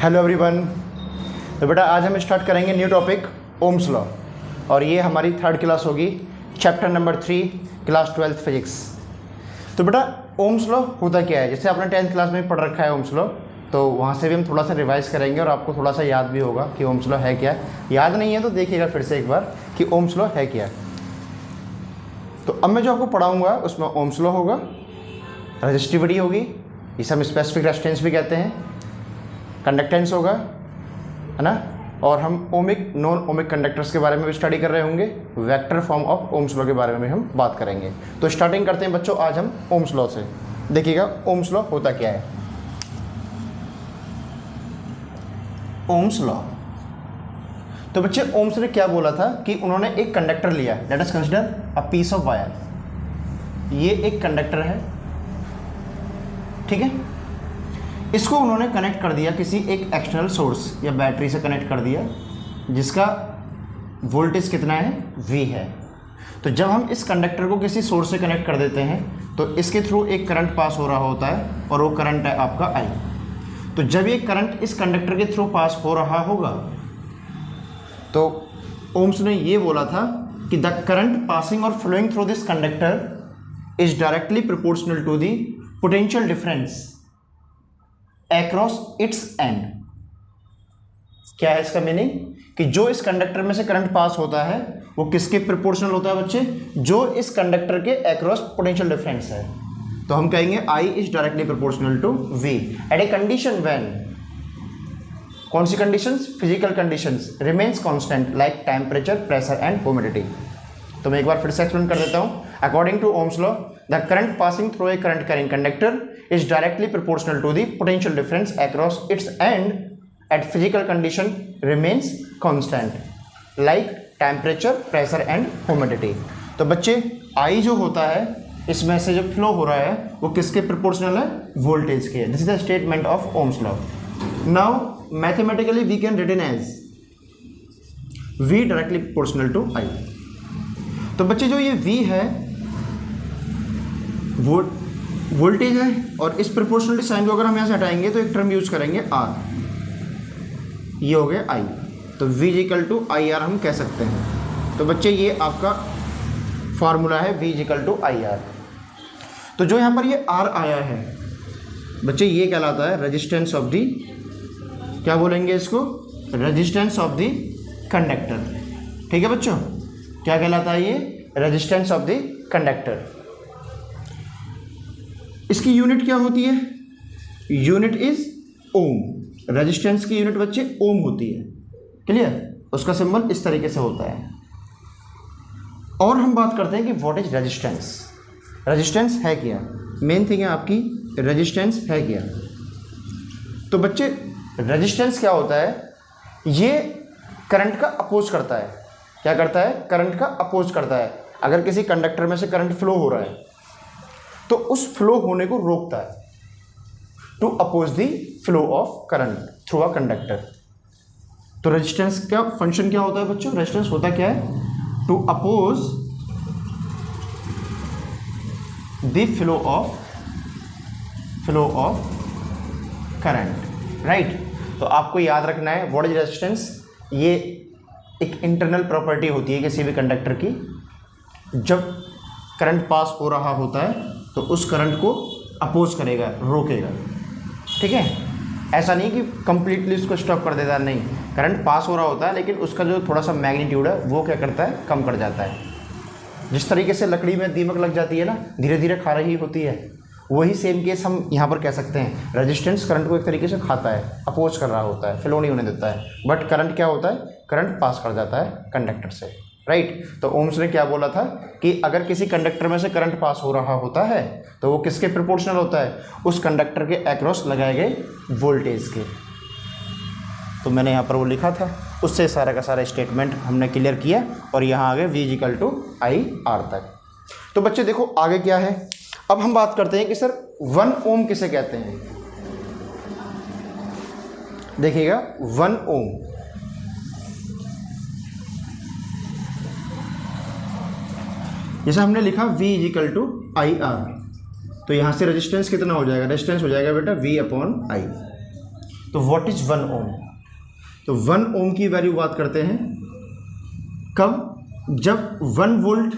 Hello everyone. तो बेटा आज हम स्टार्ट करेंगे न्यू टॉपिक ओम्स लॉ, और ये हमारी थर्ड क्लास होगी, chapter number 3, class 12th physics. तो बेटा ओम्स लॉ होता क्या है? जैसे आपने 10th क्लास में पढ़ रखा है ओम्स लॉ, तो वहाँ से भी हम थोड़ा सा रिवाइज करेंगे और आपको थोड़ा सा याद भी होगा कि ओम्स लॉ है क्या। याद नहीं है तो देखिएगा फिर से एक बार कि ओम्स लॉ है क्या। तो अब मैं जो आपको पढ़ाऊँगा उसमें ओम्स लॉ होगा, रेजिस्टिविटी होगी, इसे हम स्पेसिफिक रेजिस्टेंस भी कहते हैं, कंडक्टेंस होगा, है ना, और हम ओमिक नॉन ओमिक कंडक्टर्स के बारे में भी स्टडी कर रहे होंगे, vector form of Ohm's law के बारे में भी हम बात करेंगे। तो स्टार्टिंग करते हैं बच्चों आज हम ओम्स लॉ से। देखिएगा ओम्स लॉ होता क्या है। ओम्स लॉ, तो बच्चे ओम्स ने क्या बोला था कि उन्होंने एक कंडक्टर लिया, let us consider a piece of wire. ये एक कंडक्टर है, ठीक है। इसको उन्होंने कनेक्ट कर दिया किसी एक एक्सटर्नल सोर्स या बैटरी से कनेक्ट कर दिया, जिसका वोल्टेज कितना है, V है। तो जब हम इस कंडक्टर को किसी सोर्स से कनेक्ट कर देते हैं तो इसके थ्रू एक करंट पास हो रहा होता है, और वो करंट है आपका I। तो जब ये करंट इस कंडक्टर के थ्रू पास हो रहा होगा तो ओम्स ने ये बोला था कि द करंट पासिंग और flowing through this conductor is directly proportional to the potential difference across its end। क्या है इसका मीनिंग? कि जो इस कंडक्टर में से करंट पास होता है वो किसके प्रोपोर्शनल होता है बच्चे? जो इस कंडक्टर के अक्रॉस पोटेंशियल डिफरेंस है। तो हम कहेंगे I is directly proportional to V at a condition when, कौन सी conditions? Physical conditions remains constant like temperature, pressure and humidity. तो मैं एक बार फिर से एक्सप्लेन कर देता हूँ। According to Ohm's law, the current passing through a current carrying conductor is directly proportional to the potential difference across its end at physical condition remains constant like temperature, pressure and humidity। तो बच्चे I जो होता है इसमें से जो flow हो रहा है वो किसके प्रोपोर्शनल है? वोल्टेज के। This is the statement of Ohm's law. Now mathematically we can written as V directly proportional to I। तो बच्चे जो ये V है वो वोल्टेज है, और इस प्रोपोर्शनलिटी साइन को अगर हम यहाँ से हटाएंगे तो एक टर्म यूज करेंगे R, ये हो गया I। तो V equal to I R हम कह सकते हैं। तो बच्चे ये आपका फार्मूला है V equal to I R. तो जो यहाँ पर ये R आया है बच्चे ये कहलाता है रेजिस्टेंस ऑफ दी, क्या बोलेंगे इसको? Resistance of the conductor. ठीक है बच्चों, क्या कहलाता है ये? Resistance of the conductor. इसकी यूनिट क्या होती है? Unit is ohm. रेजिस्टेंस की यूनिट बच्चे ओम होती है, क्लियर? उसका सिंबल इस तरीके से होता है। और हम बात करते हैं कि व्हाट इज रेजिस्टेंस। रेजिस्टेंस है क्या? मेन थिंग है आपकी रेजिस्टेंस है क्या। तो बच्चे रेजिस्टेंस क्या होता है? ये करंट का अपोज करता है। क्या करता है? करंट का अपोज करता है। अगर किसी कंडक्टर में से करंट फ्लो हो रहा है तो उस फ्लो होने को रोकता है, to oppose the flow of current through a conductor. तो रेजिस्टेंस का फंक्शन क्या होता है बच्चों? रेजिस्टेंस होता क्या है? To oppose the flow of current, right. तो आपको याद रखना है व्हाट इज रेजिस्टेंस। ये एक इंटरनल प्रॉपर्टी होती है किसी भी कंडक्टर की। जब करंट पास हो रहा होता है तो उस करंट को अपोज करेगा, रोकेगा, ठीक है। ऐसा नहीं कि कंप्लीटली उसको स्टॉप कर देता, नहीं। करंट पास हो रहा होता है लेकिन उसका जो थोड़ा सा मैग्नीट्यूड है वो क्या करता है? कम कर जाता है। जिस तरीके से लकड़ी में दीमक लग जाती है ना, धीरे धीरे खा रही होती है, वही सेम केस हम यहाँ पर कह सकते हैं। रेजिस्टेंस करंट को एक तरीके से खाता है, अपोज कर रहा होता है, फ्लो नहीं होने देता है। बट करंट क्या होता है? करंट पास कर जाता है कंडक्टर से, राइट। तो ओम्स ने क्या बोला था कि अगर किसी कंडक्टर में से करंट पास हो रहा होता है तो वो किसके प्रोपोर्शनल होता है? उस कंडक्टर के अक्रॉस लगाए गए वोल्टेज के। तो मैंने यहाँ पर वो लिखा था, उससे सारा का सारा स्टेटमेंट हमने क्लियर किया, और यहाँ आगे V equal to I R तक। तो बच्चे देखो आगे क्या है। अब हम बात करते हैं कि सर 1 ओम किसे कहते हैं। देखिएगा 1 ओम, जैसे हमने लिखा V equal to I R, तो यहाँ से रेजिस्टेंस कितना हो जाएगा? रेजिस्टेंस हो जाएगा बेटा V अपॉन आई। तो व्हाट इज 1 ओम? तो 1 ओम की वैल्यू बात करते हैं कब? जब 1 वोल्ट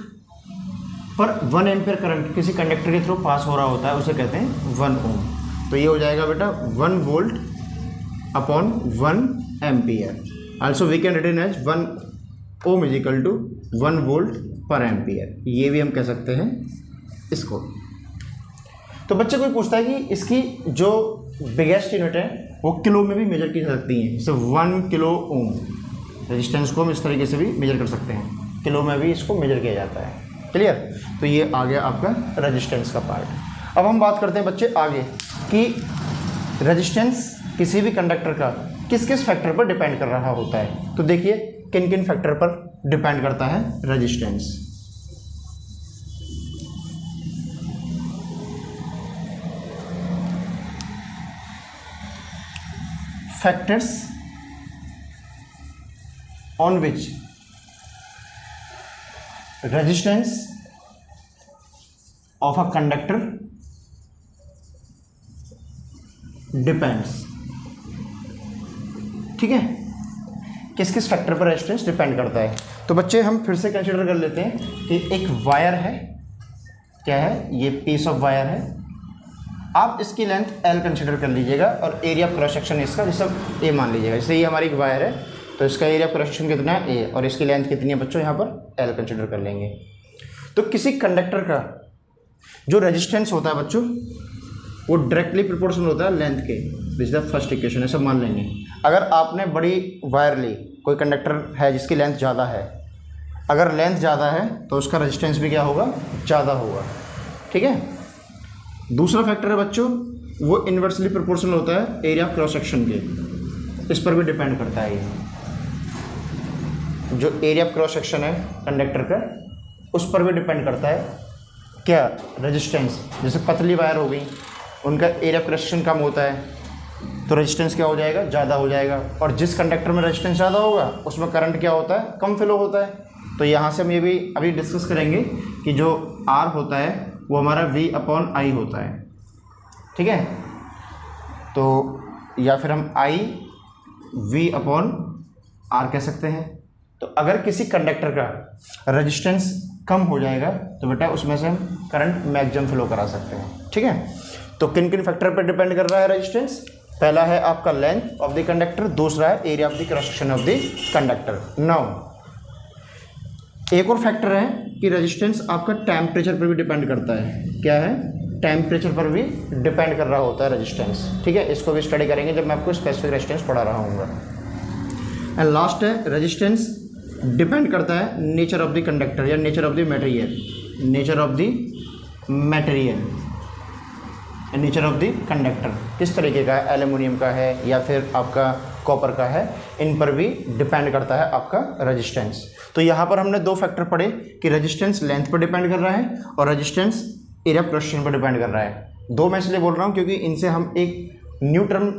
पर 1 एम्पियर करंट किसी कंडक्टर के थ्रू पास हो रहा होता है, उसे कहते हैं 1 ओम। तो ये हो जाएगा बेटा 1 volt upon 1 ampere. Also we can written as 1 ohm is equal to 1 volt per ampere. ये भी हम कह सकते हैं इसको। तो बच्चे कोई पूछता है कि इसकी जो बिगेस्ट यूनिट है वो किलो में भी मेजर की जा सकती है। जैसे 1 किलो ओम रेजिस्टेंस को हम इस तरीके से भी मेजर कर सकते हैं, किलो में भी इसको मेजर किया जाता है। क्लियर? तो ये आ गया आपका रेजिस्टेंस का पार्ट। अब हम बात करते हैं बच्चे आगे कि रेजिस्टेंस किसी भी कंडक्टर का किस किस फैक्टर पर डिपेंड कर रहा होता है। तो देखिए किन किन फैक्टर पर डिपेंड करता है resistance. Factors on which resistance of a conductor depends। ठीक है, किस किस फैक्टर पर रेजिस्टेंस डिपेंड करता है। तो बच्चे हम फिर से कंसीडर कर लेते हैं कि एक वायर है, क्या है ये पीस ऑफ वायर है, आप इसकी लेंथ L कंसीडर कर लीजिएगा और एरिया क्रॉस सेक्शन इसका जैसे A मान लीजिएगा। जैसे ये हमारी एक वायर है तो इसका एरिया क्रॉस सेक्शन कितना है A और इसकी लेंथ कितनी है बच्चों, यहाँ पर L कंसीडर कर लेंगे। तो किसी कंडक्टर का जो रेजिस्टेंस होता है बच्चों वो डायरेक्टली प्रोपोर्शनल होता है लेंथ के। This is the first equation, ऐसा मान लेंगे। अगर आपने बड़ी वायर ली, कोई कंडक्टर है जिसकी लेंथ ज़्यादा है, अगर लेंथ ज़्यादा है तो उसका रेजिस्टेंस भी क्या होगा, ज़्यादा होगा। ठीक है। दूसरा फैक्टर है बच्चों वो इन्वर्सली प्रोपोर्शनल होता है एरिया क्रॉस सेक्शन के, इस पर भी डिपेंड करता है। ये जो एरिया क्रॉस सेक्शन है कंडक्टर का उस पर भी डिपेंड करता है क्या, रेजिस्टेंस। जैसे पतली वायर हो गई, उनका एरिया क्रॉस सेक्शन कम होता है तो रेजिस्टेंस क्या हो जाएगा, ज़्यादा हो जाएगा। और जिस कंडक्टर में रेजिस्टेंस ज़्यादा होगा उसमें करंट क्या होता है, कम फ्लो होता है। तो यहाँ से हम ये भी अभी डिस्कस करेंगे कि जो R होता है वो हमारा V/I होता है। ठीक है, तो या फिर हम I/V/R कह सकते हैं। तो अगर किसी कंडक्टर का रेजिस्टेंस कम हो जाएगा तो बेटा उसमें से हम करंट मैक्सिमम फ्लो करा सकते हैं। ठीक है, तो किन किन फैक्टर पर डिपेंड कर रहा है रेजिस्टेंस? पहला है आपका लेंथ ऑफ द कंडक्टर, दूसरा है area of the cross section of the conductor. Now एक और फैक्टर है कि रेजिस्टेंस आपका टेम्परेचर पर भी डिपेंड करता है। क्या है, टेम्परेचर पर भी डिपेंड कर रहा होता है रेजिस्टेंस। ठीक है, इसको भी स्टडी करेंगे जब मैं आपको स्पेसिफिक रेजिस्टेंस पढ़ा रहा हूँगा। एंड लास्ट है रेजिस्टेंस डिपेंड करता है नेचर ऑफ द कंडक्टर या nature of the material, nature of the material, nature of the conductor किस तरीके का है, एल्युमिनियम का है या फिर आपका कॉपर का है, इन पर भी डिपेंड करता है आपका रेजिस्टेंस। तो यहाँ पर हमने दो फैक्टर पढ़े कि रेजिस्टेंस लेंथ पर डिपेंड कर रहा है और रेजिस्टेंस एरिया क्रॉस सेक्शन पर डिपेंड कर रहा है। दो मैं इसलिए बोल रहा हूँ क्योंकि इनसे हम एक न्यू टर्म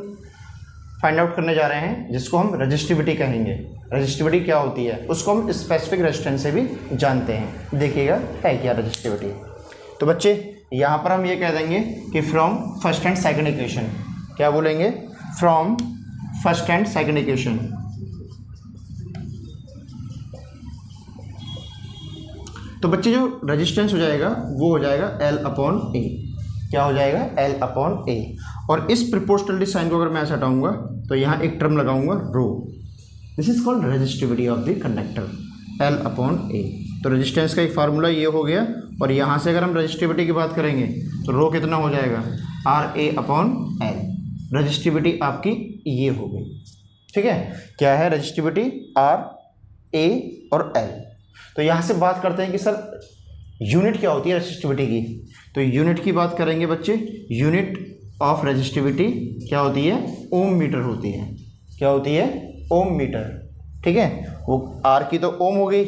फाइंड आउट करने जा रहे हैं जिसको हम रेजिस्टिविटी कहेंगे। रेजिस्टिविटी क्या होती है उसको हम स्पेसिफिक रेजिस्टेंस से भी जानते हैं। देखिएगा है क्या रेजिस्टिविटी। तो बच्चे यहाँ पर हम ये कह देंगे कि from first and second equation, क्या बोलेंगे, from first and second equation तो बच्चे जो रेजिस्टेंस हो जाएगा वो हो जाएगा L/A। क्या हो जाएगा, L/A। और इस प्रोपोर्शनलिटी साइन को अगर मैं ऐसा हटाऊंगा तो यहाँ एक टर्म लगाऊंगा rho. This is called resistivity of the conductor, L/A। तो रेजिस्टेंस का एक फार्मूला ये हो गया। और यहाँ से अगर हम रेजिस्टिविटी की बात करेंगे तो रो कितना हो जाएगा, RA/L। रेजिस्टिविटी आपकी ये हो गई। ठीक है, क्या है रेजिस्टिविटी, R, A और L। तो यहाँ से बात करते हैं कि सर यूनिट क्या होती है रेजिस्टिविटी की। तो यूनिट की बात करेंगे बच्चे, यूनिट ऑफ रेजिस्टिविटी क्या होती है, ओम मीटर होती है। क्या होती है, ओम मीटर। ठीक है, वो R की तो ओम हो गई,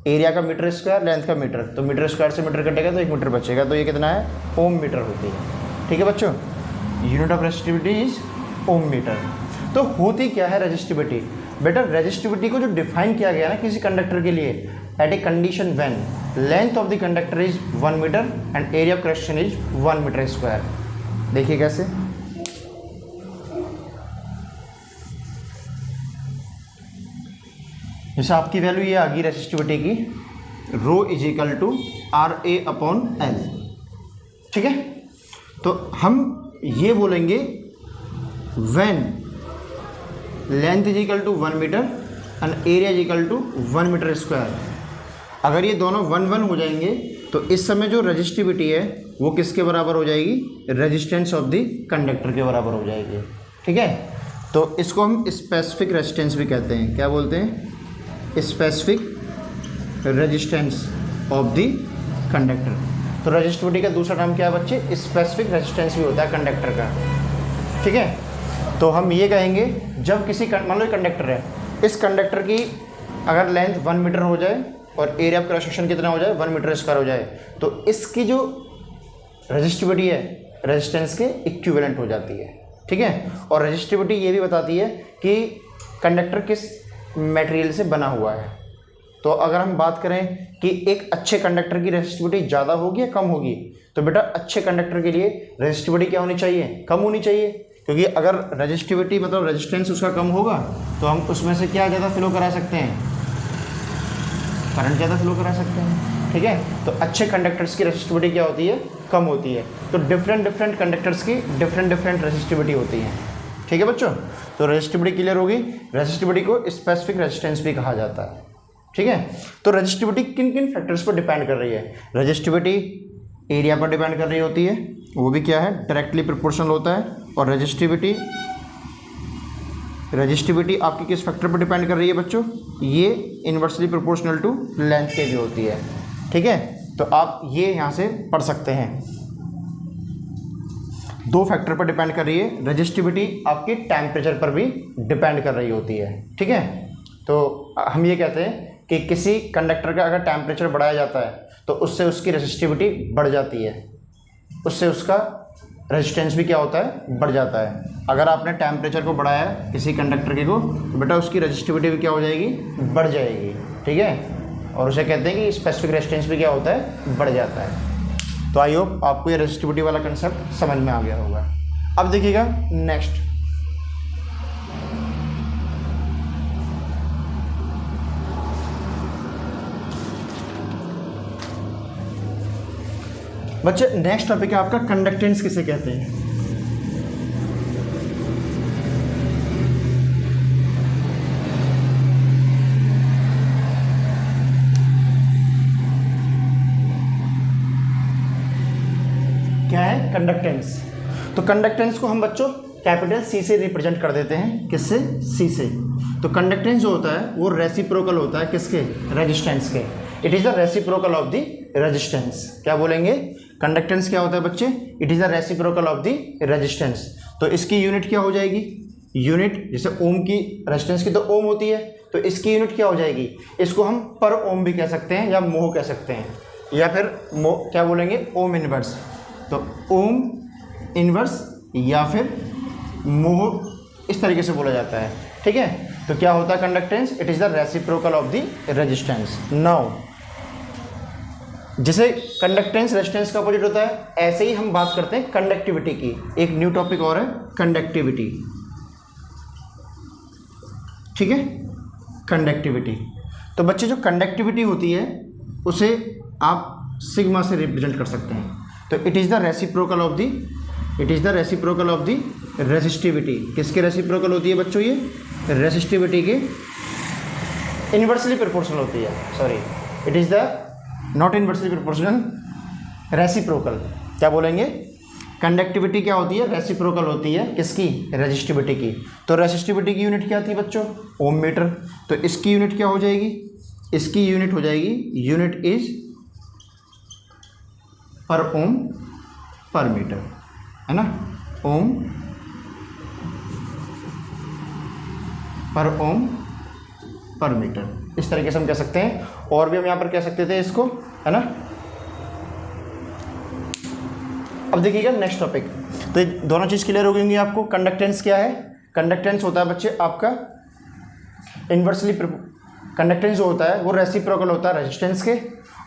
एरिया का मीटर स्क्वायर, लेंथ का मीटर, तो मीटर स्क्वायर से मीटर कटेगा तो 1 मीटर बचेगा, तो ये कितना है, ओम मीटर होती है। ठीक है बच्चों, unit of resistivity is ohm metre. तो होती क्या है रेजिस्टिविटी, बेटा रेजिस्टिविटी को जो डिफाइन किया गया ना किसी कंडक्टर के लिए, at a condition when length of the conductor is 1 metre and area of cross section is 1 metre square. देखिए कैसे, जैसे आपकी वैल्यू ये आ गई रेसिस्टिविटी की, rho is equal to R A upon L, ठीक है। तो हम ये बोलेंगे when length is equal to 1 metre and area is equal to 1 metre square. अगर ये दोनों 1 हो जाएंगे तो इस समय जो रेजिस्टिविटी है वो किसके बराबर हो जाएगी, रेजिस्टेंस ऑफ द कंडक्टर के बराबर हो जाएगी, ठीक है। तो इसको हम स्पेसिफिक रेजिस्टेंस भी कहते हैं। क्या बोलते हैं, specific resistance of the conductor. तो रेजिस्टिविटी का दूसरा नाम क्या है बच्चे, स्पेसिफिक रेजिस्टेंस भी होता है कंडक्टर का, ठीक है। तो हम ये कहेंगे जब किसी मान लो कंडक्टर है, इस कंडक्टर की अगर लेंथ 1 मीटर हो जाए और एरिया ऑफ क्रॉस सेक्शन कितना हो जाए, 1 मीटर स्क्वायर हो जाए, तो इसकी जो रेजिस्टिविटी है रेजिस्टेंस के इक्विवेलेंट हो जाती है, ठीक है। और रेजिस्टिविटी ये भी बताती है कि कंडक्टर किस मटेरियल से बना हुआ है। तो अगर हम बात करें कि एक अच्छे कंडक्टर की रेजिस्टिविटी ज़्यादा होगी या कम होगी, तो बेटा अच्छे कंडक्टर के लिए रेजिस्टिविटी क्या होनी चाहिए, कम होनी चाहिए, क्योंकि अगर रेजिस्टिविटी मतलब रेजिस्टेंस उसका कम होगा तो हम उसमें से क्या ज़्यादा फ्लो करा सकते हैं, करंट ज़्यादा फ्लो करा सकते हैं, ठीक है। तो अच्छे कंडक्टर्स की रेजिस्टिविटी क्या होती है, कम होती है। तो डिफरेंट कंडक्टर्स की डिफरेंट रेजिस्टिविटी होती है, ठीक है बच्चों। तो रेजिस्टिविटी क्लियर होगी। रेजिस्टिविटी को स्पेसिफिक रेजिस्टेंस भी कहा जाता है, ठीक है। तो रेजिस्टिविटी किन किन फैक्टर्स पर डिपेंड कर रही है, रेजिस्टिविटी एरिया पर डिपेंड कर रही होती है, वो भी क्या है, डायरेक्टली प्रोपोर्शनल होता है। और रेजिस्टिविटी आपकी किस फैक्टर पर डिपेंड कर रही है बच्चों, ये इन्वर्सली प्रोपोर्शनल टू लेंथ के भी होती है, ठीक है। तो आप ये यहाँ से पढ़ सकते हैं, 2 फैक्टर पर डिपेंड कर रही है। रेजिस्टिविटी आपके टेम्परेचर पर भी डिपेंड कर रही होती है, ठीक है। तो हम ये कहते हैं कि किसी कंडक्टर का अगर टेम्परेचर बढ़ाया जाता है तो उससे उसकी रेजिस्टिविटी बढ़ जाती है, उससे उसका रेजिस्टेंस भी क्या होता है, बढ़ जाता है। अगर आपने टेम्परेचर को बढ़ाया किसी कंडक्टर के को, तो बेटा उसकी रेजिस्टिविटी भी क्या हो जाएगी, बढ़ जाएगी, ठीक है। और उसे कहते हैं कि स्पेसिफिक रेजिस्टेंस भी क्या होता है, बढ़ जाता है। तो आई होप आपको ये रेजिस्टिविटी वाला कंसेप्ट समझ में आ गया होगा। अब देखिएगा नेक्स्ट, बच्चे नेक्स्ट टॉपिक है आपका कंडक्टेंस किसे कहते हैं। क्या है कंडक्टेंस। तो कंडक्टेंस को हम बच्चों कैपिटल सी से रिप्रेजेंट कर देते हैं, किससे, सी से। तो कंडक्टेंस जो होता है वो रेसिप्रोकल होता है किसके, रेजिस्टेंस के। It is the reciprocal of the resistance. क्या बोलेंगे, कंडक्टेंस क्या होता है बच्चे, it is the reciprocal of the resistance. तो इसकी यूनिट क्या हो जाएगी, यूनिट जैसे ओम की रेजिस्टेंस की तो ओम होती है, तो इसकी यूनिट क्या हो जाएगी, इसको हम पर ओम भी कह सकते हैं या मोह कह सकते हैं, या फिर क्या बोलेंगे, ओम इनवर्स। तो ओम इनवर्स या फिर मोह, इस तरीके से बोला जाता है, ठीक है। तो क्या होता है conductance, it is the reciprocal of the resistance. Now जैसे कंडक्टेंस रेजिस्टेंस का अपोजिट होता है, ऐसे ही हम बात करते हैं कंडक्टिविटी की। एक न्यू टॉपिक और है कंडक्टिविटी, ठीक है, कंडक्टिविटी। तो बच्चे जो कंडक्टिविटी होती है उसे आप सिग्मा से रिप्रेजेंट कर सकते हैं। तो it is the reciprocal of the, it is the reciprocal of the resistivity. किसके रेसिप्रोकल होती है बच्चों, ये रेजिस्टिविटी के इन्वर्सली प्रोपोर्शनल होती है, sorry it is the not inversely proportional, reciprocal. क्या बोलेंगे, कंडक्टिविटी क्या होती है, रेसिप्रोकल होती है किसकी, रेजिस्टिविटी की। तो रेजिस्टिविटी की यूनिट क्या थी बच्चों, ओम मीटर। तो इसकी यूनिट क्या हो जाएगी, इसकी यूनिट हो जाएगी, यूनिट इज पर ओम पर मीटर, है ना, ओम पर ओम पर मीटर, इस तरीके से हम कह सकते हैं। और भी हम यहाँ पर कह सकते थे इसको, है ना। अब देखिएगा नेक्स्ट टॉपिक। तो ये दोनों चीज़ क्लियर हो गई होंगी आपको। कंडक्टेंस क्या है, कंडक्टेंस होता है बच्चे आपका इन्वर्सली, कंडक्टेंस जो होता है वो रेसिप्रोकल होता है रेजिस्टेंस के,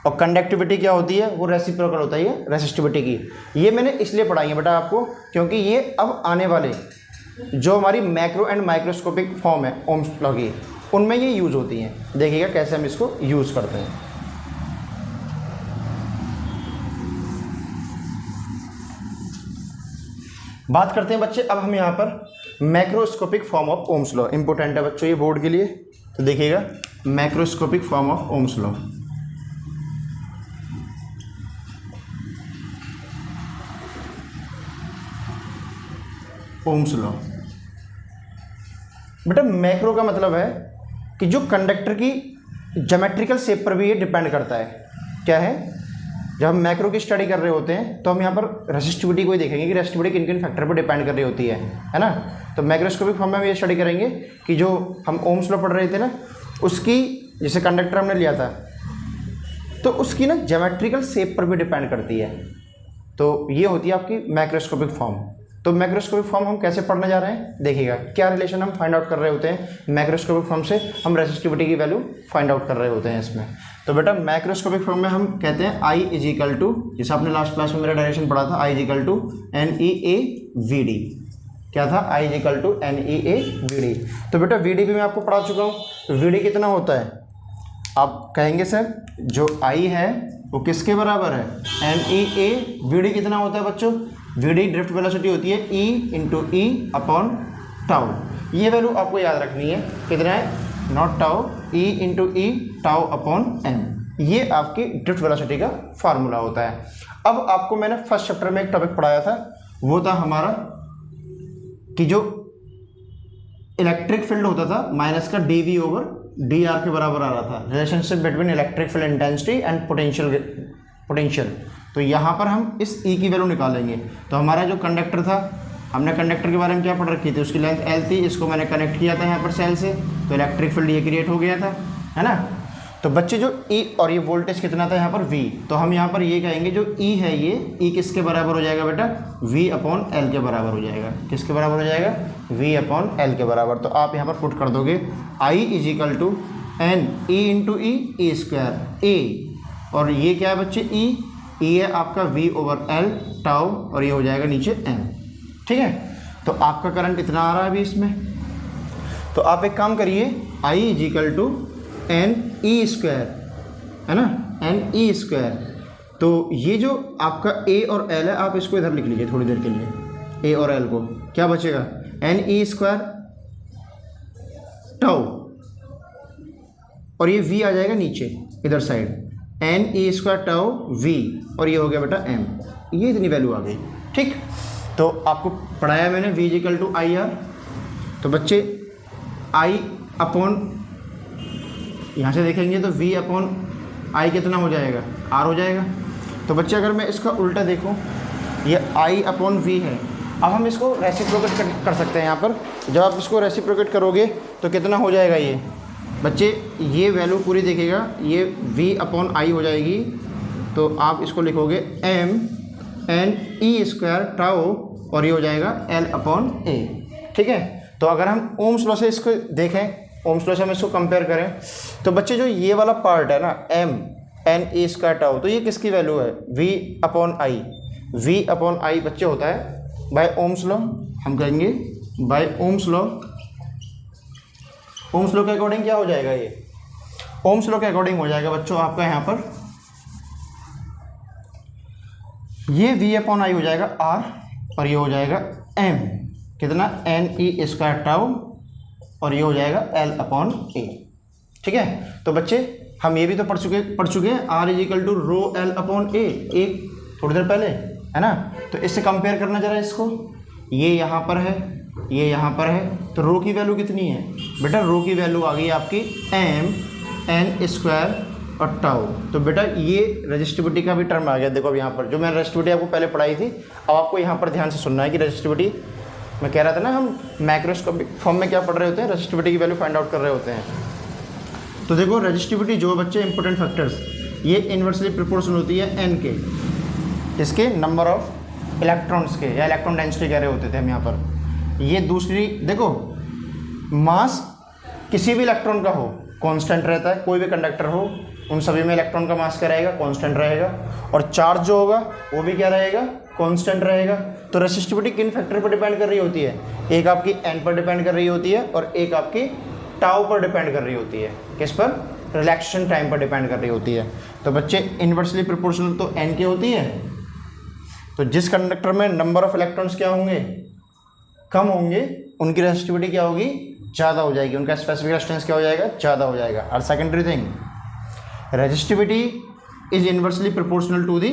और कंडक्टिविटी क्या होती है, वो रेसिप्रोकल होता है ये रेसिस्टिविटी की। ये मैंने इसलिए पढ़ाई है बेटा आपको, क्योंकि ये अब आने वाले जो हमारी मैक्रो एंड माइक्रोस्कोपिक फॉर्म है ओम्स लॉ की, उनमें ये यूज़ होती हैं। देखिएगा कैसे हम इसको यूज़ करते हैं। बात करते हैं बच्चे अब हम यहाँ पर macroscopic form of Ohm's law. Important है बच्चों ये बोर्ड के लिए, तो देखिएगा macroscopic form of Ohm's law. Ohm's law बेटा मैक्रो का मतलब है कि जो कंडक्टर की ज्योमेट्रिकल शेप पर भी ये डिपेंड करता है। क्या है, जब हम मैक्रो की स्टडी कर रहे होते हैं तो हम यहाँ पर रेसिस्टिविटी को ही देखेंगे कि रेसिस्टिविटी किन किन फैक्टर पर डिपेंड कर रही होती है ना। तो मैक्रोस्कोपिक फॉर्म में हम ये स्टडी करेंगे कि जो हम ओम्स लॉ पढ़ रहे थे ना, उसकी जैसे कंडक्टर हमने लिया था तो उसकी ना ज्योमेट्रिकल शेप पर भी डिपेंड करती है। तो ये होती है आपकी मैक्रोस्कोपिक फॉर्म। तो मैक्रोस्कोपिक फॉर्म हम कैसे पढ़ने जा रहे हैं, देखिएगा क्या रिलेशन हम फाइंड आउट कर रहे होते हैं मैक्रोस्कोपिक फॉर्म से। हम रेसिस्टिविटी की वैल्यू फाइंड आउट कर रहे होते हैं इसमें। तो बेटा मैक्रोस्कोपिक फॉर्म में हम कहते हैं I इज इक्वल टू, जैसे आपने लास्ट क्लास में मेरा डायरेक्शन पढ़ा था, I is equal to NEAVD। क्या था, I is equal to NEAVD। तो बेटा VD भी मैं आपको पढ़ा चुका हूँ। तो VD कितना होता है, आप कहेंगे सर जो I है वो किसके बराबर है, NEAVD कितना होता है बच्चों, VD ड्रिफ्ट वेलोसिटी होती है E into E upon tau. ये वैल्यू आपको याद रखनी है, कितना है, not tau, E into E tau upon M। ये आपकी ड्रिफ्ट वेलोसिटी का फार्मूला होता है। अब आपको मैंने फर्स्ट चैप्टर में एक टॉपिक पढ़ाया था, वो था हमारा कि जो इलेक्ट्रिक फील्ड होता था माइनस का dV ओवर dr के बराबर आ रहा था, relationship between electric field intensity and potential. तो यहाँ पर हम इस E की वैल्यू निकालेंगे। तो हमारा जो कंडक्टर था, हमने कंडक्टर के बारे में क्या पढ़ रखी थी, उसकी लेंथ L थी, इसको मैंने कनेक्ट किया था यहाँ पर सेल से, तो इलेक्ट्रिक फील्ड ये क्रिएट हो गया था, है ना। तो बच्चे जो E और ये वोल्टेज कितना था यहाँ पर V, तो हम यहाँ पर ये कहेंगे जो E है ये E किसके बराबर हो जाएगा बेटा, V अपॉन L के बराबर हो जाएगा। किसके बराबर हो जाएगा, V अपॉन L के बराबर। तो आप यहाँ पर पुट कर दोगे I is equal to N E into E E square A, और ये क्या है बच्चे E है आपका V ओवर L टाउ, और ये हो जाएगा नीचे M। ठीक है, तो आपका करंट इतना आ रहा है अभी इसमें। तो आप एक काम करिए, I is equal to N E square, है ना, एन ई स्क्वायर। तो ये जो आपका ए और एल है, आप इसको इधर लिख लीजिए थोड़ी देर के लिए, ए और एल को, क्या बचेगा, एन ई स्क्वायर टाउ, और ये वी आ जाएगा नीचे इधर side, N E square tau V, और ये हो गया बेटा एम। ये इतनी वैल्यू आ गई। ठीक, तो आपको पढ़ाया मैंने V equal to I R. तो बच्चे आई अपॉन, यहाँ से देखेंगे तो v अपॉन आई कितना हो जाएगा, r हो जाएगा। तो बच्चे अगर मैं इसका उल्टा देखूँ, ये i अपॉन v है। अब हम इसको रेसिप्रोकेट कर सकते हैं यहाँ पर। जब आप इसको रेसिप्रोकेट करोगे तो कितना हो जाएगा ये बच्चे, ये वैल्यू पूरी देखिएगा, ये v अपॉन आई हो जाएगी। तो आप इसको लिखोगे m N E square tau, और ये हो जाएगा l अपॉन a। ठीक है, तो अगर हम ओम्स लॉ से इसको देखें, ओम्स लॉ से हम इसको कंपेयर करें, तो बच्चे जो ये वाला पार्ट है ना, M N E square tau, तो ये किसकी वैल्यू है, v upon I. v upon I बच्चे होता है बाय ओम्स लॉ, हम कहेंगे by Ohm's law. Ohm's law के अकॉर्डिंग क्या हो जाएगा, ये ओम्स लॉ के अकॉर्डिंग हो जाएगा बच्चों आपका यहाँ पर ये v अपॉन आई हो जाएगा r, और ये हो जाएगा m कितना, एन ई स्क्वायर टाउ, और ये हो जाएगा L अपॉन A। ठीक है, तो बच्चे हम ये भी तो पढ़ चुके हैं, R is equal to rho L upon A, एक थोड़ी देर पहले, है ना। तो इससे कंपेयर करना जरा इसको, ये यहाँ पर है, ये यहाँ पर है, तो रो की वैल्यू कितनी है बेटा, रो की वैल्यू आ गई आपकी m n स्क्वायर और टाउ। तो बेटा ये रेजिस्टिविटी का भी टर्म आ गया। देखो अब यहाँ पर जो मैंने रेजिस्टिविटी आपको पहले पढ़ाई थी, अब आपको यहाँ पर ध्यान से सुनना है कि रेजिस्टिविटी, मैं कह रहा था ना हम मैक्रोस्कोपिक फॉर्म में क्या पढ़ रहे होते हैं, रेजिस्टिविटी की वैल्यू फाइंड आउट कर रहे होते हैं। तो देखो रेजिस्टिविटी जो बच्चे इंपॉर्टेंट फैक्टर्स, ये इन्वर्सली प्रोपोर्शनल होती है एन के, इसके नंबर ऑफ इलेक्ट्रॉन्स के, या इलेक्ट्रॉन डेंसिटी कह रहे होते थे हम यहाँ पर। ये दूसरी देखो, मास किसी भी इलेक्ट्रॉन का हो कांस्टेंट रहता है, कोई भी कंडक्टर हो उन सभी में इलेक्ट्रॉन का मास क्या रहेगा, कांस्टेंट रहेगा, और चार्ज जो होगा वो भी क्या रहेगा, कांस्टेंट रहेगा। तो रेसिस्टिविटी किन फैक्टर पर डिपेंड कर रही होती है, एक आपकी एन पर डिपेंड कर रही होती है, और एक आपकी टाउ पर डिपेंड कर रही होती है। किस पर? रिलैक्सेशन टाइम पर डिपेंड कर रही होती है। तो बच्चे इन्वर्सली प्रोपोर्शनल तो n की होती है, तो जिस कंडक्टर में नंबर ऑफ इलेक्ट्रॉन्स क्या होंगे? कम होंगे, उनकी रेजिस्टिविटी क्या होगी? ज़्यादा हो जाएगी, उनका स्पेसिफिक रेजिस्टेंस क्या हो जाएगा? ज़्यादा हो जाएगा। और secondary thing, resistivity is inversely proportional to the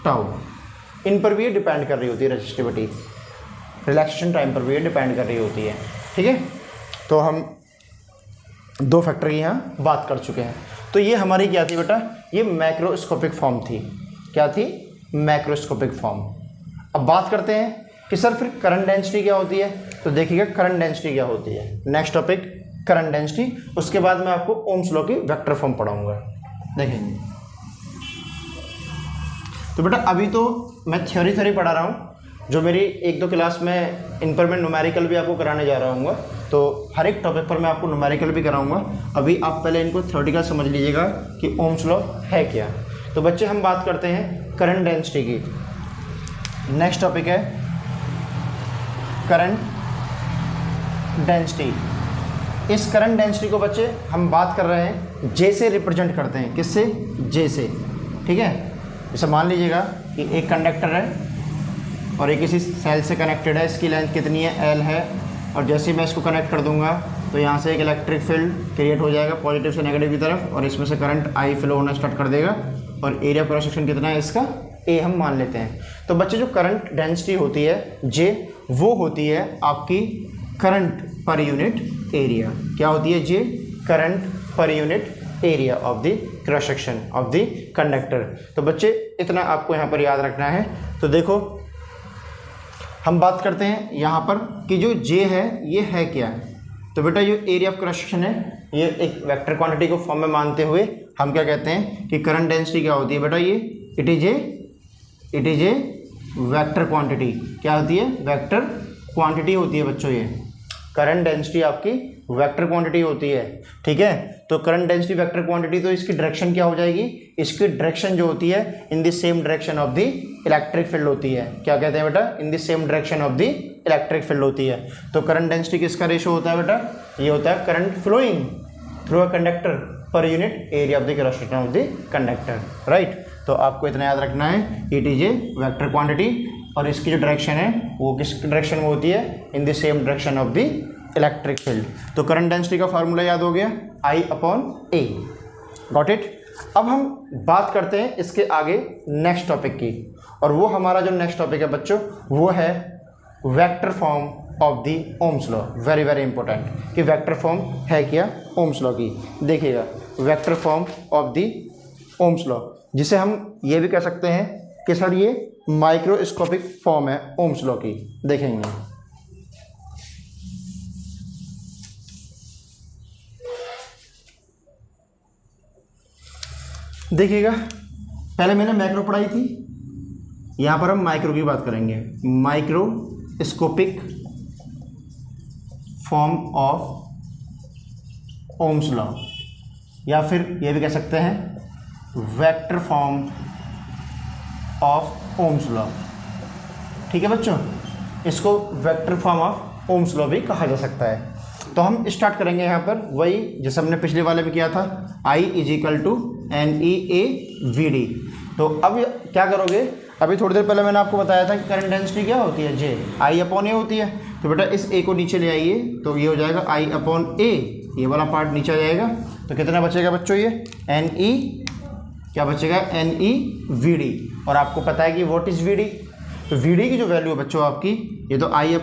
tau. इन पर भी ये डिपेंड कर रही होती है रेजिस्टिविटी, रिलैक्सेशन टाइम पर भी ये डिपेंड कर रही होती है। ठीक है, तो हम दो फैक्टर की यहाँ बात कर चुके हैं। तो ये हमारी क्या थी बेटा? ये मैक्रोस्कोपिक फॉर्म थी। क्या थी? Macroscopic form. अब बात करते हैं कि सर फिर करंट डेंसिटी क्या होती है। तो देखिएगा करंट डेंसिटी क्या होती है। नेक्स्ट टॉपिक करंट डेंसिटी, उसके बाद मैं आपको ओम्स लॉ की वेक्टर फॉर्म पढ़ाऊंगा, देखेंगे। तो बेटा अभी तो मैं थ्योरी पढ़ा रहा हूँ, जो मेरी 1-2 क्लास में इन पर मैं न्यूमेरिकल भी आपको कराने जा रहा हूँ, तो हर एक टॉपिक पर मैं आपको न्यूमेरिकल भी कराऊंगा। अभी आप पहले इनको थ्योरेटिकल समझ लीजिएगा कि ओम्स लॉ है क्या। तो बच्चे हम बात करते हैं करंट डेंसिटी की। नेक्स्ट टॉपिक है करंट डेंसिटी। इस करंट डेंसिटी को बच्चे हम बात कर रहे हैं जे से रिप्रेजेंट करते हैं। किससे? जे से। ठीक है, जैसे मान लीजिएगा कि एक कंडक्टर है और ये किसी सेल से कनेक्टेड है, इसकी लेंथ कितनी है? L है, और जैसे ही मैं इसको कनेक्ट कर दूंगा तो यहाँ से एक इलेक्ट्रिक फील्ड क्रिएट हो जाएगा पॉजिटिव से नेगेटिव की तरफ, और इसमें से करंट I फ्लो होना स्टार्ट कर देगा। और एरिया क्रॉस सेक्शन कितना है इसका? A हम मान लेते हैं। तो बच्चे जो करंट डेंसिटी होती है J, वो होती है आपकी करंट पर यूनिट एरिया। क्या होती है? J करंट पर unit area of the cross section of the conductor. तो बच्चे इतना आपको यहाँ पर याद रखना है। तो देखो हम बात करते हैं यहाँ पर कि जो J है ये है क्या। तो बेटा ये एरिया ऑफ क्रॉस सेक्शन है, ये एक वेक्टर क्वांटिटी को फॉर्म में मानते हुए हम क्या कहते हैं कि करंट डेंसिटी क्या होती है बेटा? ये it is a vector quantity. क्या होती है? वेक्टर क्वांटिटी होती है बच्चों। ये करंट डेंसिटी आपकी वेक्टर क्वांटिटी होती है। ठीक है, तो करंट डेंसिटी वेक्टर क्वांटिटी, तो इसकी डायरेक्शन क्या हो जाएगी? इसकी डायरेक्शन जो होती है in the same direction of the electric field होती है। क्या कहते हैं बेटा? In the same direction of the electric field होती है। तो करंट डेंसिटी किसका रेशो होता है बेटा? ये होता है current flowing through a conductor per unit area of the cross section of the conductor. Right, तो आपको इतना याद रखना है, it is a vector quantity, और इसकी जो डायरेक्शन है वो किस डायरेक्शन में होती है? In the same direction of the electric field. तो करंट डेंसिटी का फार्मूला याद हो गया, I/A। Got it. अब हम बात करते हैं इसके आगे नेक्स्ट टॉपिक की, और वो हमारा जो नेक्स्ट टॉपिक है बच्चों वो है vector form of the Ohm's law. Very very important कि वेक्टर फॉर्म है क्या ओम्स लॉ की। देखिएगा vector form of the Ohm's law, जिसे हम ये भी कह सकते हैं कि सर ये माइक्रोस्कोपिक फॉर्म है ओम्स लॉ की। देखेंगे देखिएगा, पहले मैंने मैक्रो पढ़ाई थी, यहाँ पर हम माइक्रो की बात करेंगे। Microscopic form of Ohm's law, या फिर ये भी कह सकते हैं vector form of Ohm's law. ठीक है बच्चों, इसको vector form of Ohm's law भी कहा जा सकता है। तो हम स्टार्ट करेंगे यहाँ पर वही जैसे हमने पिछले वाले में किया था, I = NEAVD। तो अब क्या करोगे? अभी थोड़ी देर पहले मैंने आपको बताया था कि करंट डेंसिटी क्या होती है? J I/A होती है। तो बेटा इस A को नीचे ले आइए, तो ये हो जाएगा I/A, ये वाला पार्ट नीचे आ जाएगा। तो कितना बचेगा बच्चों? ये NE, क्या बचेगा? NEVD। और आपको पता है कि व्हाट इज VD। तो VD की जो वैल्यू है बच्चों आपकी, ये तो I/A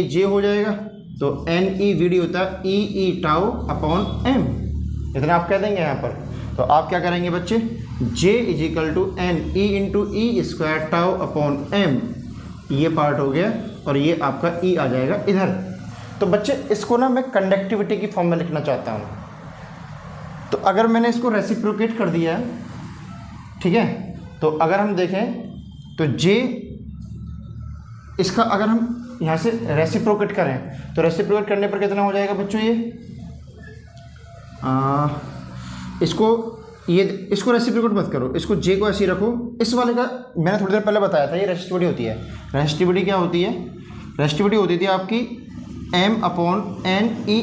J हो जाएगा। तो NEVD होता है EE/τ/m। इतना आप कह देंगे यहाँ पर। तो आप क्या करेंगे बच्चे? J = NE/E²τ/m। ये पार्ट हो गया, और ये आपका E आ जाएगा इधर। तो बच्चे इसको ना मैं कंडक्टिविटी की फॉर्म में लिखना चाहता हूँ। तो अगर मैंने इसको रेसिप्रोकेट कर दिया, ठीक है, तो अगर हम देखें तो J इसका अगर हम यहाँ से रेसिप्रोकेट करें तो रेसिप्रोकेट करने पर कितना हो जाएगा बच्चों? ये इसको रेसिप्रोकेट मत करो, इसको J को ऐसे ही रखो। इस वाले का मैंने थोड़ी देर पहले बताया था, ये रेसिस्टिविटी होती है। रेसिस्टिविटी क्या होती है? रेसिस्टिविटी होती थी आपकी M/NE²τ।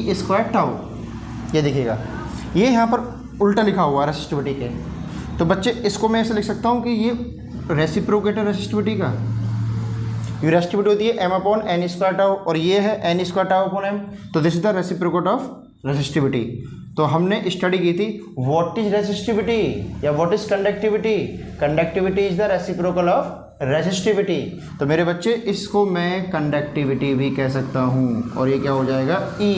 ये देखिएगा, ये यहाँ पर उल्टा लिखा हुआ है रेसिस्टिविटी के। तो बच्चे इसको मैं ऐसे लिख सकता हूँ कि ये रेसिप्रोकेट है रेसिस्टिविटी का। ये रेसिस्टिविटी होती है M upon N square tau, और ये है N square tau upon M. तो this is the reciprocate of resistivity. तो हमने स्टडी की थी व्हाट इज रेसिस्टिविटी या what is conductivity. Conductivity is the reciprocal of resistivity. तो मेरे बच्चे इसको मैं कंडक्टिविटी भी कह सकता हूँ, और ये क्या हो जाएगा ई।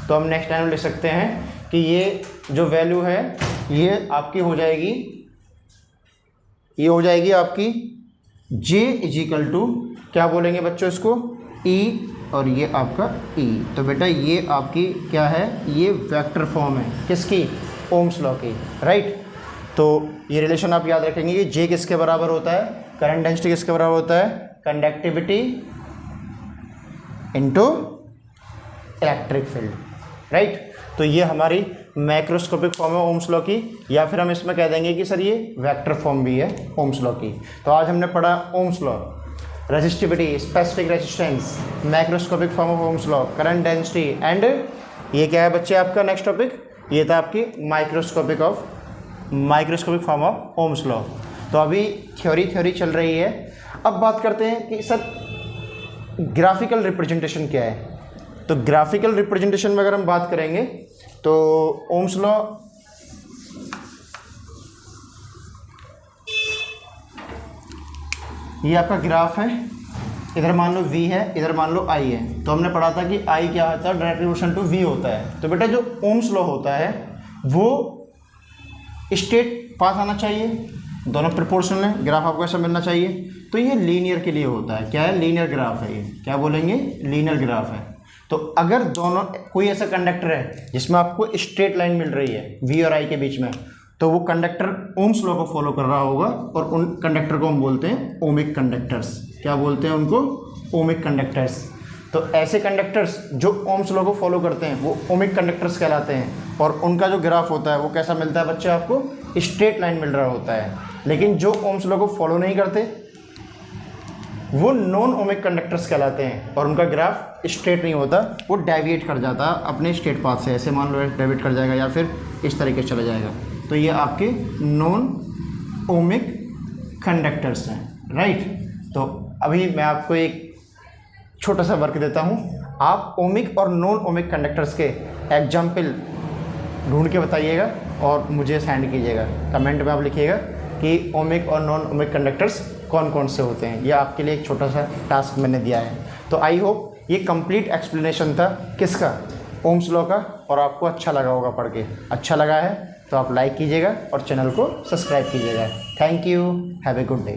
तो हम नेक्स्ट टाइम लिख सकते हैं कि ये जो वैल्यू है ये आपकी हो जाएगी, ये हो जाएगी आपकी J इजिकल टू क्या बोलेंगे बच्चों इसको E, और ये आपका E। तो बेटा ये आपकी क्या है, ये वेक्टर फॉर्म है किसकी, ओम्स लॉ की, राइट। तो ये रिलेशन आप याद रखेंगे कि J किसके बराबर होता है, करंट डेंसिटी किसके बराबर होता है, conductivity into electric field, right. तो ये हमारी मैक्रोस्कोपिक फॉर्म है ओम्स लॉ की, या फिर हम इसमें कह देंगे कि सर ये वेक्टर फॉर्म भी है ओम्स लॉ की। तो आज हमने पढ़ा Ohm's law, resistivity, specific resistance, macroscopic form of Ohm's law, current density, and ये क्या है बच्चे आपका नेक्स्ट टॉपिक, ये था आपकी microscopic form of Ohm's law. तो अभी थ्योरी चल रही है। अब बात करते हैं कि सर ग्राफिकल रिप्रेजेंटेशन क्या है। तो ग्राफिकल रिप्रेजेंटेशन में अगर हम बात करेंगे तो ओम्स लॉ ये आपका ग्राफ है, इधर मान लो v है, इधर मान लो i है। तो हमने पढ़ा था कि i क्या होता है, डायरेक्ट रिलेशन टू v होता है। तो बेटा जो ओम्स लॉ होता है वो स्टेट पास आना चाहिए, दोनों प्रोपोर्शनल है, ग्राफ आपको ऐसा मिलना चाहिए। तो ये लीनियर के लिए होता है, क्या है, लीनियर ग्राफ है। ये क्या बोलेंगे, लीनियर ग्राफ है। तो अगर दोनों कोई ऐसा कंडक्टर है जिसमें आपको स्ट्रेट लाइन मिल रही है v और i के बीच में, तो वो कंडक्टर ओम्स लॉ को फॉलो कर रहा होगा, और उन कंडक्टर को हम बोलते हैं ओमिक कंडक्टर्स। क्या बोलते हैं उनको, ओमिक कंडक्टर्स। तो ऐसे कंडक्टर्स जो ओम्स लॉ को फॉलो करते हैं वो ओमिक कंडक्टर्स कहलाते हैं, और उनका जो ग्राफ होता है वो कैसा मिलता है बच्चे आपको, स्ट्रेट लाइन मिल रहा होता है। लेकिन जो ओम्स लॉ को फॉलो नहीं करते वो नॉन ओमिक कंडक्टर्स कहलाते हैं, और उनका ग्राफ स्ट्रेट नहीं होता, वो डेविएट कर जाता अपने स्ट्रेट पाथ से। ऐसे मान लो डेविएट कर जाएगा या फिर इस तरीके से चला जाएगा। तो ये आपके नॉन ओमिक कंडक्टर्स हैं, राइट। तो अभी मैं आपको एक छोटा सा वर्क देता हूँ, आप ओमिक और नॉन ओमिक कंडक्टर्स के एग्जाम्पल ढूंढ के बताइएगा और मुझे सेंड कीजिएगा। कमेंट में आप लिखिएगा कि ओमिक और नॉन ओमिक कंडक्टर्स कौन कौन से होते हैं। यह आपके लिए एक छोटा सा टास्क मैंने दिया है। तो आई होप ये कंप्लीट एक्सप्लेनेशन था किसका, ओम्स लॉ का, और आपको अच्छा लगा होगा पढ़ के। अच्छा लगा है तो आप लाइक कीजिएगा और चैनल को सब्सक्राइब कीजिएगा। Thank you, have a good day.